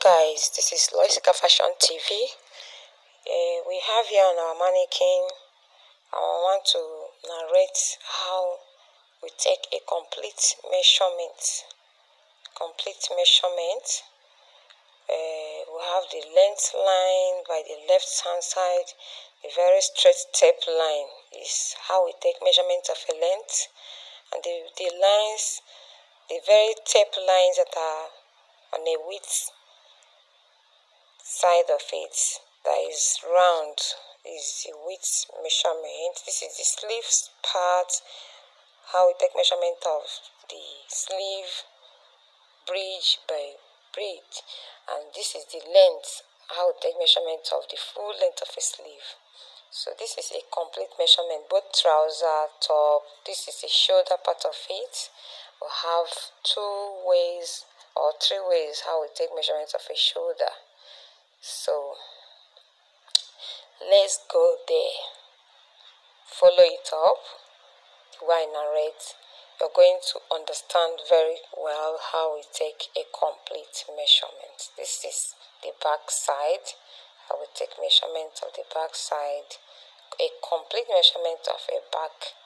guys, this is LOISYCA'S Fashion TV. We have here on our mannequin, I want to narrate how we take a complete measurement. We have the length line by the left hand side. The very straight tape line is how we take measurement of a length, and the lines, the very tape lines that are on a width side of it that is round is the width measurement. This is the sleeve part, how we take measurement of the sleeve bridge by bridge, and this is the length, how we take measurement of the full length of a sleeve. So this is a complete measurement, both trouser, top. This is the shoulder part of it. We have 2 ways or 3 ways how we take measurements of a shoulder. So let's go there. Follow it up while I narrate. You're going to understand very well how we take a complete measurement. This is the back side. I will take measurement of the back side, a complete measurement of a back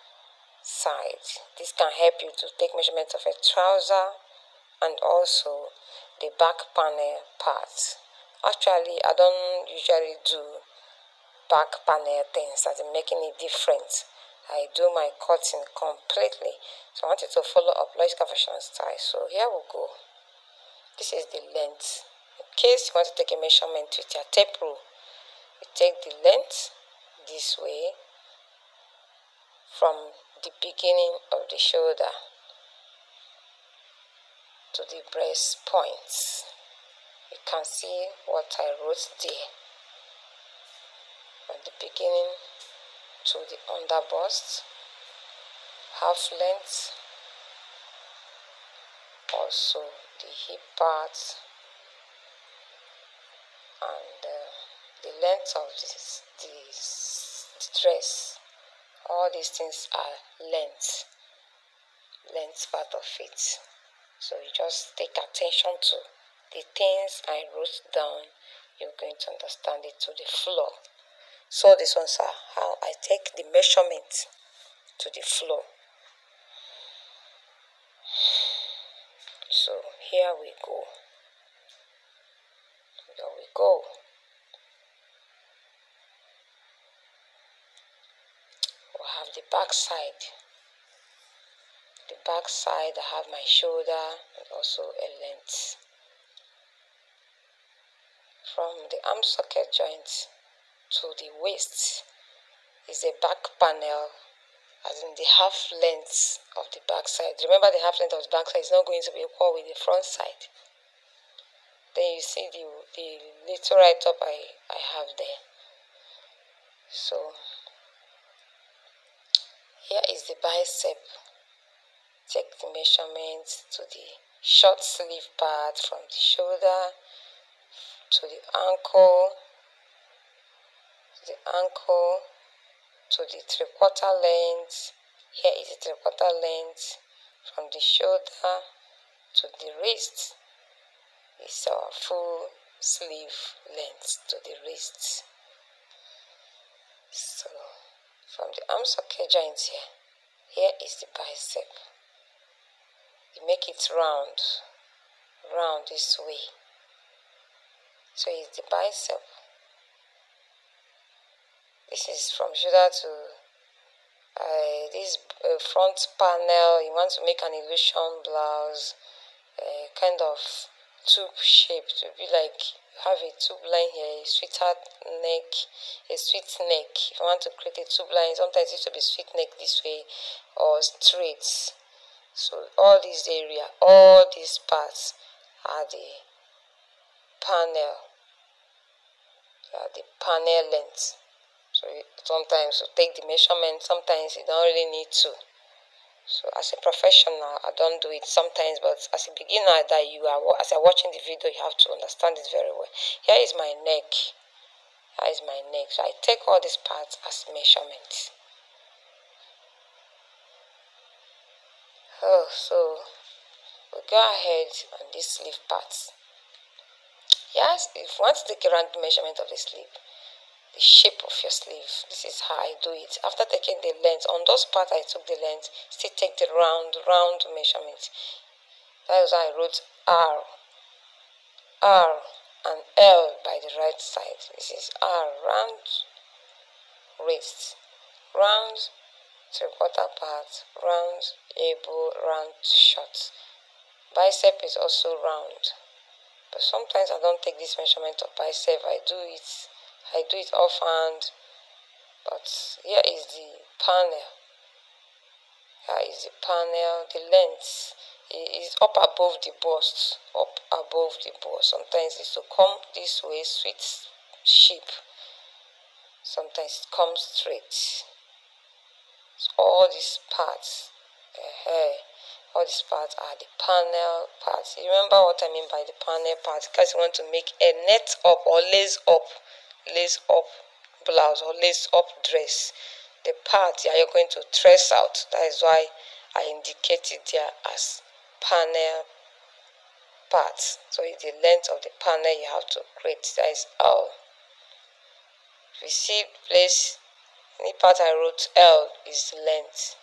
side. This can help you to take measurement of a trouser and also the back panel part. Actually, I don't usually do back panel things as in making it different. I do my cutting completely. So I want you to follow up LOISYCA'S Fashion Style. So here we go. This is the length. In case you want to take a measurement with your tape rule, you take the length this way from the beginning of the shoulder to the breast points. You can see what I wrote there. From the beginning to the under bust, half length, also the hip part, and the length of the dress. All these things are length part of it. So you just take attention to the things I wrote down. You're going to understand it to the floor. So these ones are how I take the measurement to the floor. So here we go. Here we go. We have the back side. The back side, I have my shoulder and also a length. From the arm socket joint to the waist is a back panel, as in the half length of the back side. Remember, the half length of the back side is not going to be equal with the front side. Then you see the little right up I have there. So here is the bicep. Take the measurement to the short sleeve part from the shoulder to the ankle, to the 3/4 length. Here is the 3/4 length from the shoulder to the wrist. It's our full sleeve length to the wrist. So from the arm socket joint here is the bicep. You make it round this way. So it's the bicep. This is from shoulder to this front panel. You want to make an illusion blouse, kind of tube shape, to be like you have a tube line here, a sweetheart neck, a sweet neck. If you want to create a tube line, sometimes it used to be sweet neck this way or straight. So all this area, all these parts are the panel. Length. So sometimes you take the measurement, sometimes you don't really need to. So as a professional, I don't do it sometimes, but as a beginner, that as you're watching the video, you have to understand it very well. Here is my neck. Here is my neck. So I take all these parts as measurements. So we go ahead on this sleeve part. Yes, if you want to take a round measurement of the sleeve, the shape of your sleeve, this is how I do it. After taking the length, on those parts I took the length, still take the round measurement. That is why I wrote R and L by the right side. This is R, round waist, round three-quarter part, round elbow, round short. Bicep is also round, but sometimes I don't take this measurement of bicep. I do it offhand. But here is the panel. The length is up above the bust, Sometimes it's to come this way, sweet shape. Sometimes it comes straight. So all these parts, all these parts are the panel parts. You remember what I mean by the panel parts? Because you want to make a net up or lace up blouse or lace up dress. The part you're going to trace out. That is why I indicated there as panel parts. So it's the length of the panel you have to create. That is L. If you see place, any part I wrote L is length.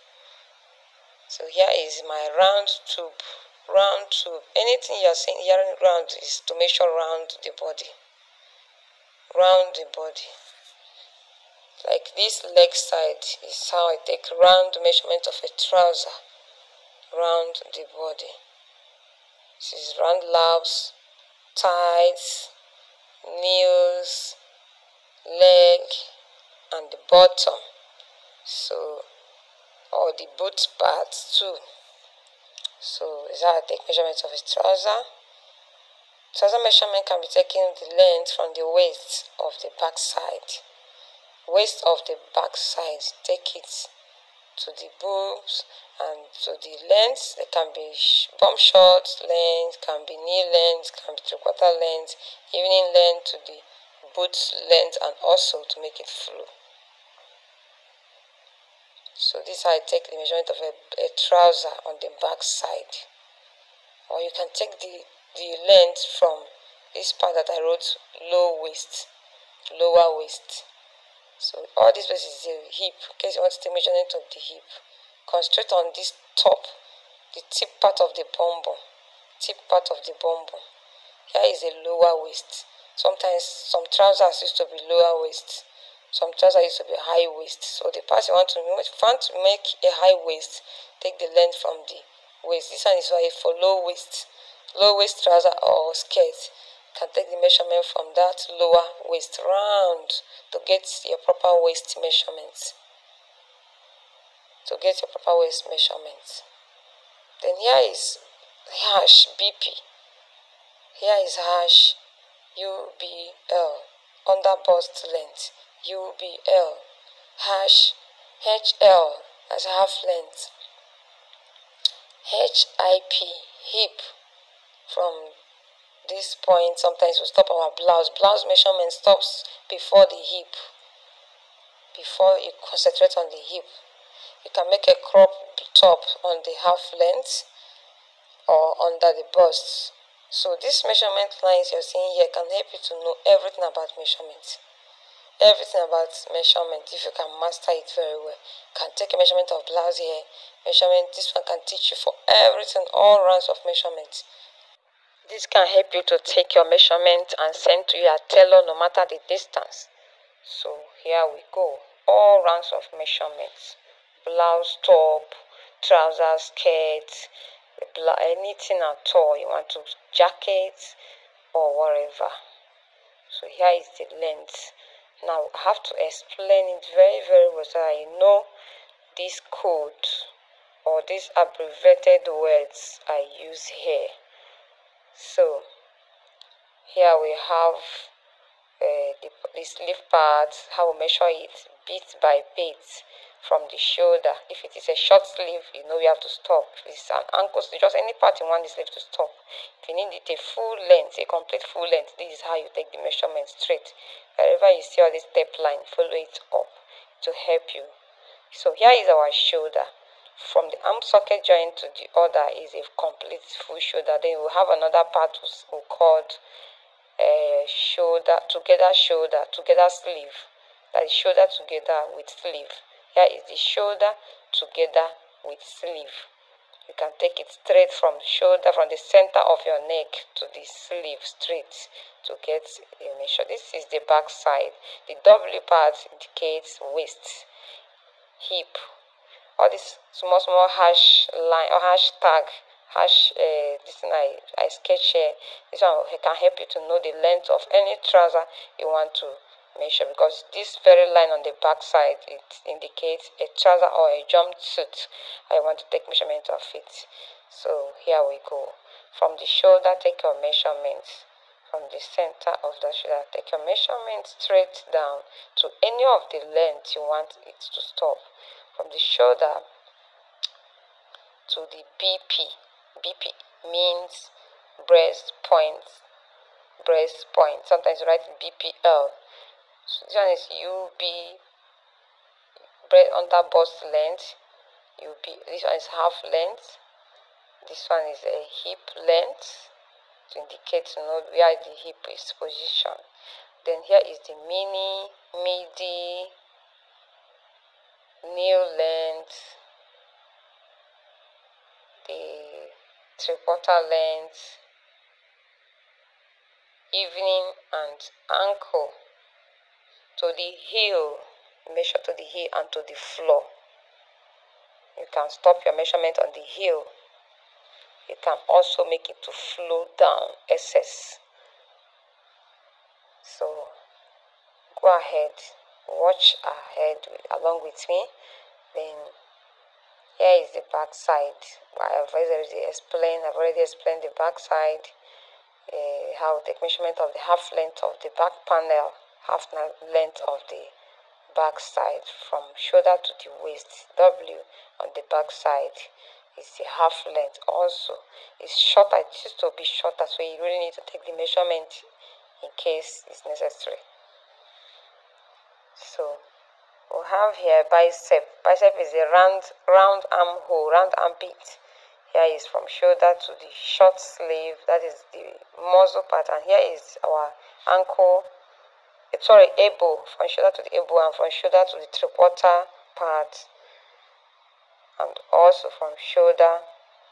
So here is my round tube. Anything you're seeing here round is to measure round the body. Like this leg side is how I take round measurement of a trouser. Round the body. This is round laps, thighs, knees, leg, and the bottom. So, or the boot parts too. So this is how I take measurements of a trouser. Trouser measurement can be taken the length from the waist of the back side. Waist of the back side, take it to the boobs and to the length. It can be bum short length, can be knee length, can be three-quarter length, evening length to the boot length, and also to make it full. So this is how I take the measurement of a trouser on the back side. Or you can take the length from this part that I wrote lower waist. So all this place is the hip. In case you want to take measurement of the hip, concentrate on this top, the tip part of the bum bum. Here is a lower waist. Sometimes some trousers used to be lower waist. Some trousers used to be high waist. So the part you want to make a high waist, take the length from the waist. This one is for low waist trouser or skirt. Can take the measurement from that lower waist round to get your proper waist measurement. Then here is hash BP. Here is hash UBL, under bust length, UBL, hash HL as half length, HIP, hip. From this point, sometimes we stop our blouse. Blouse measurement stops before the hip. Before you concentrate on the hip, you can make a crop top on the half length or under the bust. So these measurement lines you're seeing here can help you to know everything about measurement. If you can master it very well. You can take a measurement of blouse here. This one can teach you for everything, all rounds of measurement. This can help you to take your measurement and send to your tailor no matter the distance. So here we go. All rounds of measurements. Blouse, top, trousers, skirt, anything at all. You want to jacket or whatever. So here is the length. Now I have to explain it very, very well so I know this code or these abbreviated words I use here. So here we have the sleeve part, how we measure it bit by bit from the shoulder. If it is a short sleeve, you know you have to stop. If it's an ankle sleeve, just any part you want the sleeve to stop. If you need it a full length, a complete full length, this is how you take the measurement straight. Wherever you see all this step line, follow it up to help you. So here is our shoulder. From the arm socket joint to the other is a complete full shoulder. Then we'll have another part we called shoulder together sleeve. That is shoulder together with sleeve. Here is the shoulder together with sleeve. You can take it straight from shoulder, from the center of your neck to the sleeve straight to get a measure. This is the back side. The W part indicates waist, hip. All these small hash line or hashtag this thing I sketch here. This one can help you to know the length of any trouser you want to measure, because this very line on the back side, it indicates a trouser or a jumpsuit I want to take measurement of it. So here we go. From the shoulder, take your measurements. From the center of the shoulder, take your measurement straight down to any of the length you want it to stop. From the shoulder to the BP. BP means breast point. Sometimes you write BPL. So this one is UB, under bust length. UB. This one is half length. This one is a hip length to indicate to know where the hip is positioned. Then here is the midi, knee length, the 3/4 length, evening, and ankle. To the heel, measure to the heel and to the floor. You can stop your measurement on the heel. You can also make it to flow down excess. So go ahead, watch ahead along with me. Then here is the back side. I've already explained the back side. How to take measurement of the half length of the back panel, half length of the back side from shoulder to the waist. W on the back side is the half length. Also, it's shorter. It used to be shorter, so you really need to take the measurement in case it's necessary. So we have here bicep. Bicep is a round armhole, round armpit. Here is from shoulder to the short sleeve, that is the muscle part, and here is our ankle, elbow, from shoulder to the elbow, and from shoulder to the 3/4 part, and also from shoulder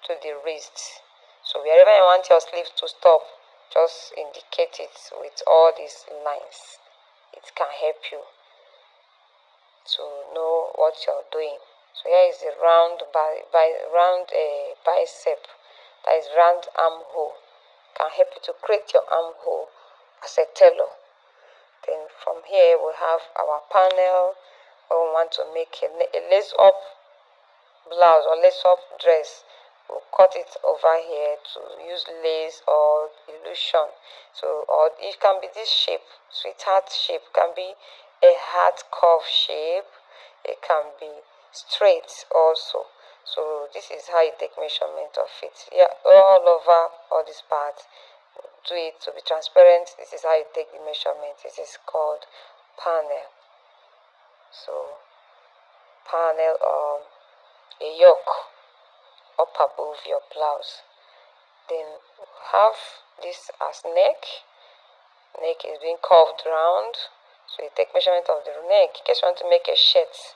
to the wrist. So wherever you want your sleeve to stop, just indicate it with all these lines. It can help you to know what you're doing. So here is the round bicep, that is round armhole. Can help you to create your armhole as a tailor. Then from here we have our panel, where we want to make a lace-up blouse or lace-up dress. We'll cut it over here to use lace or illusion. So, or it can be this shape, sweetheart shape, can be a heart curve shape, it can be straight also. So this is how you take measurement of it. Yeah, all over all this part, do it to be transparent. This is how you take the measurement. This is called panel. So panel, a yoke up above your blouse. Then have this as neck. Neck is being curved round, so you take measurement of the neck in case you want to make a shirt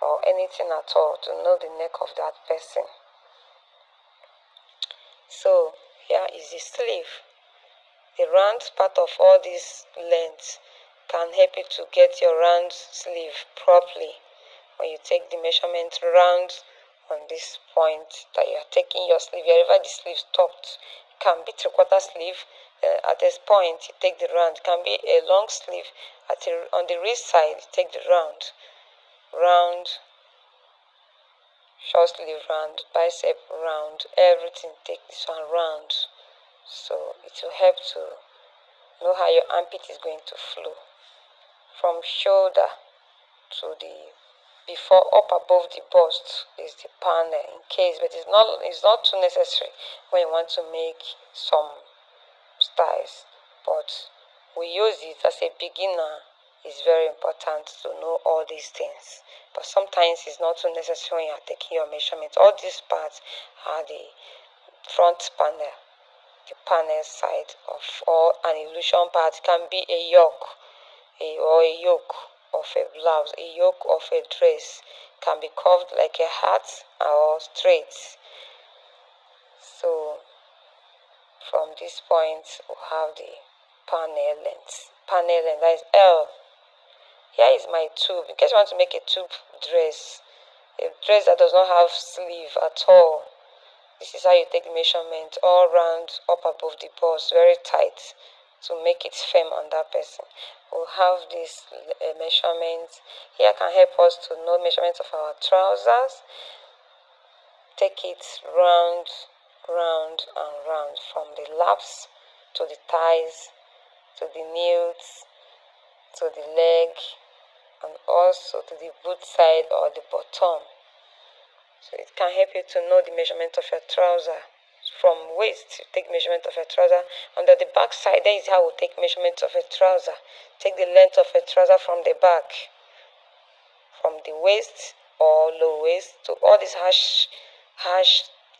or anything at all, to know the neck of that person. So here is the sleeve. The round part of all these lengths can help you to get your round sleeve properly. When you take the measurement round on this point that you are taking your sleeve, wherever the sleeve stopped, it can be 3/4 sleeve. At this point you take the round. It can be a long sleeve. On the wrist side you take the round, short sleeve round, bicep round, everything, take this one round. So it will help to know how your armpit is going to flow. From shoulder to the before, up above the bust is the panel in case, but it's not too necessary when you want to make some styles, but we use it as a beginner. It's very important to know all these things, but sometimes it's not too necessary when you are taking your measurements. All these parts are the front panel. the panel side of, or an illusion part. It can be a yoke, or a yoke of a blouse, a yoke of a dress. Can be curved like a hat or straight. So from this point we have the panel length. Panel length, that is L. Here is my tube. In case you want to make a tube dress, a dress that does not have sleeve at all, this is how you take the measurement all round, up above the bust, very tight, to make it firm on that person. We'll have this measurement. Here can help us to know measurements of our trousers. Take it round, round and round, from the laps to the thighs, to the knees, to the leg, and also to the boot side or the bottom. So it can help you to know the measurement of your trouser. From waist, you take measurement of your trouser. Under the back side, that is how we take measurement of a trouser. Take the length of a trouser from the back, from the waist or low waist to all these hash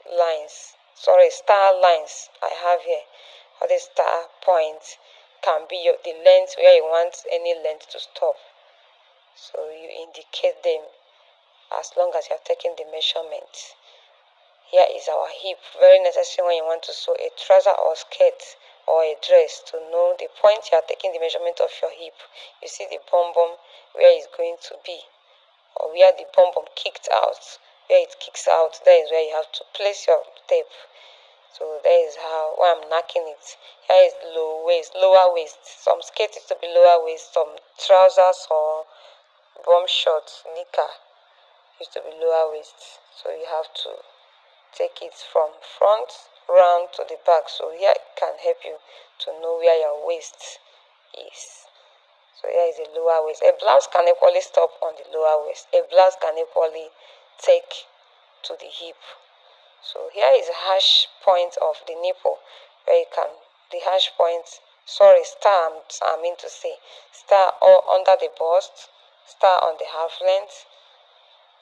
lines. Sorry, star lines I have here. All these star points can be the length where you want any length to stop. So you indicate them as long as you have taken the measurement. Here is our hip, very necessary when you want to sew a trouser or skirt or a dress, to know the point you are taking the measurement of your hip. You see the bum bum where it's going to be, or where the bum bum kicked out. Where it kicks out, that is where you have to place your tape. So that is how I'm knocking it. Here is low waist, lower waist. Some skirts used to be lower waist, some trousers or bum shorts, knicker, used to be lower waist. So you have to take it from front round to the back. So here it can help you to know where your waist is. So here is the lower waist. A blouse can equally stop on the lower waist. A blouse can equally take to the hip. So here is a hash point of the nipple, where you can, the hash point, sorry, star, I mean to say, star or under the bust, star on the half length,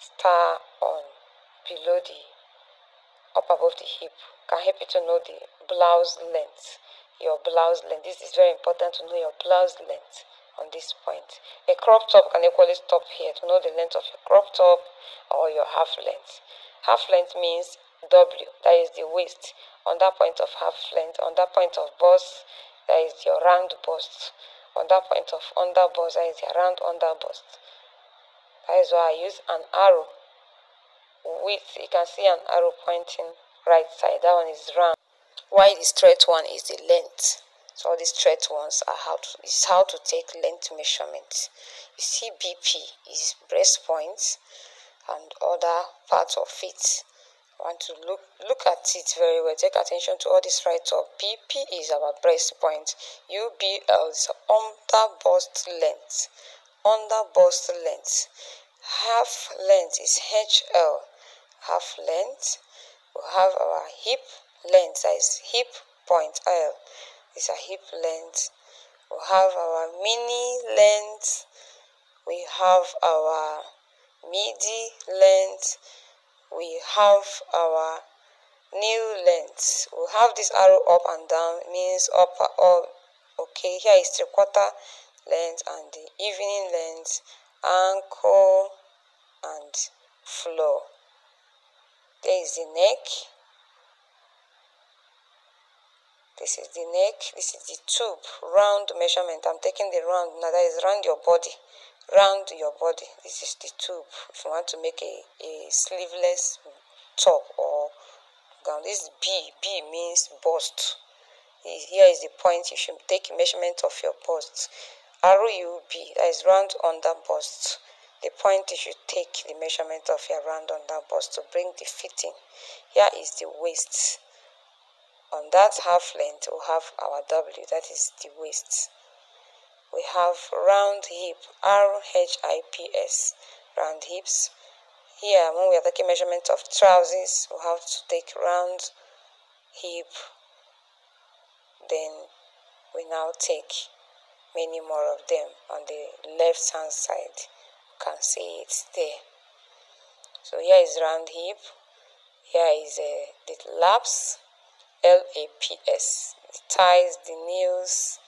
star on below the, up above the hip. Can help you to know the blouse length, your blouse length. This is very important, to know your blouse length on this point. A crop top can equally stop here, to know the length of your crop top or your half length. Half length means W, that is the waist. On that point of half length, on that point of bust, that is your round bust. On that point of under bust, that is your round under bust. That is why I use an arrow. Width, you can see an arrow pointing right side. That one is round. While the straight one is the length. So all these straight ones are how to take length measurement. You see BP is breast point and other parts of it. I want to look at it very well. Take attention to all this right up. BP is our breast point. UBL is under bust length. Under bust length. Half length is HL. Half length. We have our hip length, that is hip point L. Is a hip length. We have our mini length. We have our midi length. We have our new length. We have this arrow up and down, means up or okay. Here is 3/4 length and the evening length, ankle and floor. There is the neck. This is the neck. This is the tube round measurement. I'm taking the round now. That is round your body. Round your body. This is the tube. If you want to make a sleeveless top or gown, this is B. B means bust. Here is the point. You should take measurement of your bust. RUB, that is round under bust. The point you should take the measurement of your round under bust to bring the fitting. Here is the waist. On that half length, we have our W, that is the waist. We have round hip, RHIPS, round hips. Here, when we are taking measurement of trousers, we have to take round hip. Then we now take many more of them on the left hand side. You can see it there. So here is round hip. Here is the laps, LAPS. The ties, the nails,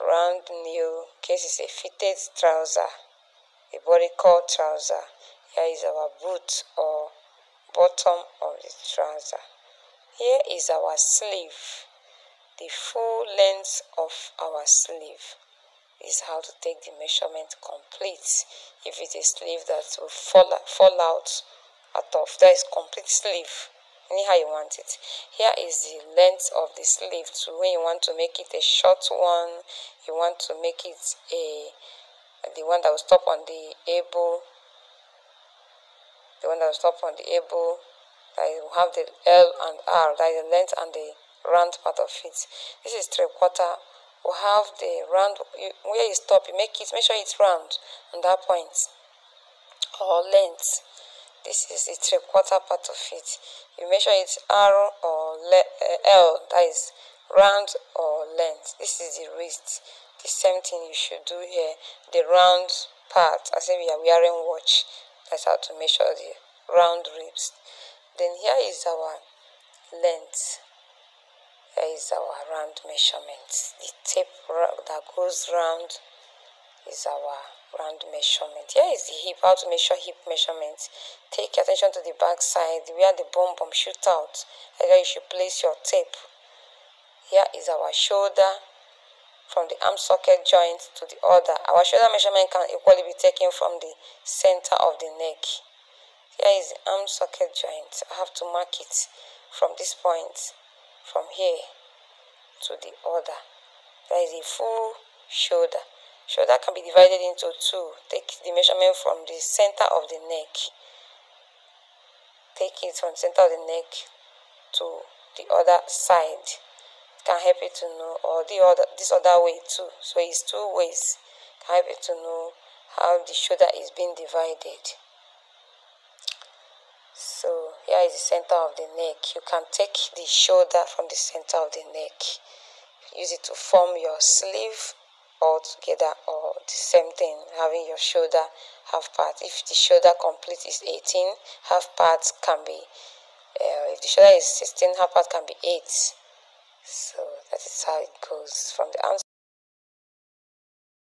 round nail. Case is a fitted trouser, a bodycord trouser. Here is our boot or bottom of the trouser. Here is our sleeve, the full length of our sleeve. This is how to take the measurement complete. If it's a sleeve that will fall out of, that is complete sleeve, anyhow you want it. Here is the length of the sleeve too. When you want to make it a short one, you want to make it the one that will stop on the elbow, that will have the L and R, that is the length and the round part of it. This is 3/4. We'll have the round, where you stop, make sure it's round on that point or length. This is the 3/4 part of it. You measure it's R or L, that is round or length. This is the wrist. The same thing you should do here. The round part, as if we are wearing watch. That's how to measure the round wrist. Then here is our length. Here is our round measurement. The tape that goes round is our round measurement. Here is the hip, how to measure hip measurement. Take attention to the back side where the bum shoot out. Here you should place your tape. Here is our shoulder, from the arm socket joint to the other. Our shoulder measurement can equally be taken from the center of the neck. Here is the arm socket joint. I have to mark it from this point, from here to the other. There is a full shoulder. Shoulder can be divided into two. Take the measurement from the center of the neck. Take it from the center of the neck to the other side. It can help you to know, or this other way too. So it's two ways. It can help you to know how the shoulder is being divided. So here is the center of the neck. You can take the shoulder from the center of the neck. Use it to form your sleeve all together, or the same thing, having your shoulder half part. If the shoulder complete is 18, half part can be, if the shoulder is 16, half part can be 8. So that is how it goes from the arm